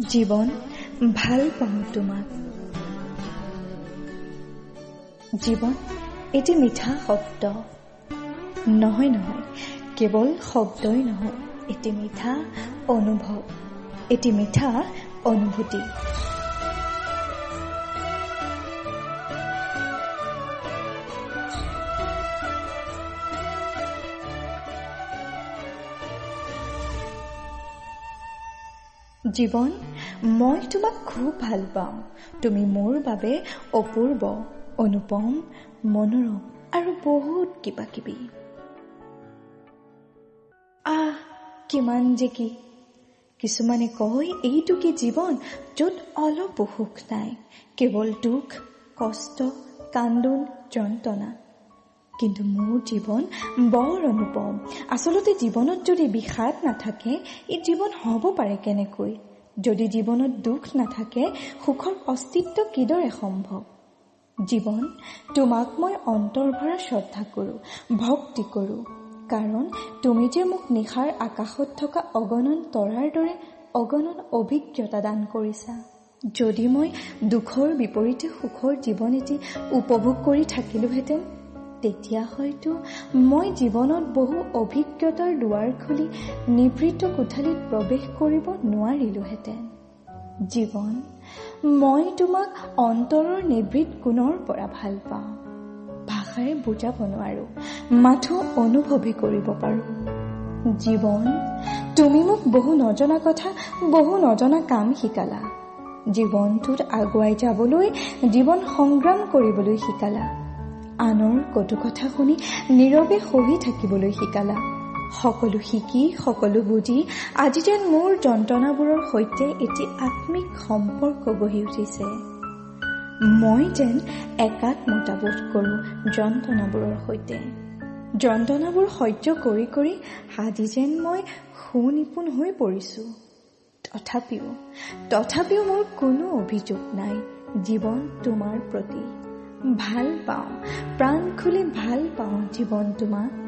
জীৱন ভাল পাওঁ তোমাক। জীৱন এটি মিঠা শব্দ নহয়, কেৱল শব্দই নহয়, এটি মিঠা অনুভৱ, এটি মিঠা অনুভূতি। জীৱন, মই তোমাক খুব ভাল পাওঁ। তুমি মোৰ বাবে অপূৰ্ব, অনুপম, মনোৰম আৰু বহুত কিবা কিবি। কিমান যে কি! কিছুমানে কয় এইটো কি জীৱন য'ত অলপ সুখ নাই, কেৱল দুখ, কষ্ট, কান্দোন, যন্ত্ৰণা। কিন্তু মোৰ জীৱন বৰ অনুপম। আচলতে জীৱনত যদি বিষাদ নাথাকে এই জীৱন হ'ব পাৰে কেনেকৈ? যদি জীৱনত দুখ নাথাকে সুখৰ অস্তিত্ব কিদৰে সম্ভৱ? জীৱন, তোমাক মই অন্তৰ ভৰা শ্ৰদ্ধা কৰোঁ, ভক্তি কৰোঁ, কাৰণ তুমি যে মোক নিশাৰ আকাশত থকা অগণন তৰাৰ দৰে অগণন অভিজ্ঞতা দান কৰিছা। যদি মই দুখৰ বিপৰীতে সুখৰ জীৱন এটি উপভোগ কৰি থাকিলোহেঁতেন, তেতিয়া হয়তো মই জীৱনত বহু অভিজ্ঞতাৰ দুৱাৰ খুলি নিভৃত কোঠালিত প্ৰৱেশ কৰিব নোৱাৰিলোহেঁতেন। জীৱন, মই তোমাক অন্তৰৰ নিভৃত কোণৰ পৰা ভাল পাওঁ। ভাষাৰে বুজাব নোৱাৰো, মাথো অনুভৱে কৰিব পাৰো। জীৱন, তুমি মোক বহু নজনা কথা, বহু নজনা কাম শিকালা। জীৱনটোত আগুৱাই যাবলৈ, জীৱন সংগ্ৰাম কৰিবলৈ শিকালা। আনৰ কটু কথা শুনি নীৰৱে সহি থাকিবলৈ শিকালা। সকলো শিকি, সকলো বুজি আজি যেন মোৰ যন্ত্ৰণাবোৰৰ সৈতে এটি আত্মিক সম্পৰ্ক গঢ়ি উঠিছে। মই যেন একাত্মতা বোধ কৰোঁ যন্ত্ৰণাবোৰৰ সৈতে। যন্ত্ৰণাবোৰ সহ্য কৰি কৰি আজি যেন মই সুনিপুণ হৈ পৰিছোঁ। তথাপিও মোৰ কোনো অভিযোগ নাই জীৱন তোমাৰ প্ৰতি। ভাল পাওঁ, প্ৰাণ খুলি ভাল পাওঁ জীৱন তোমাক।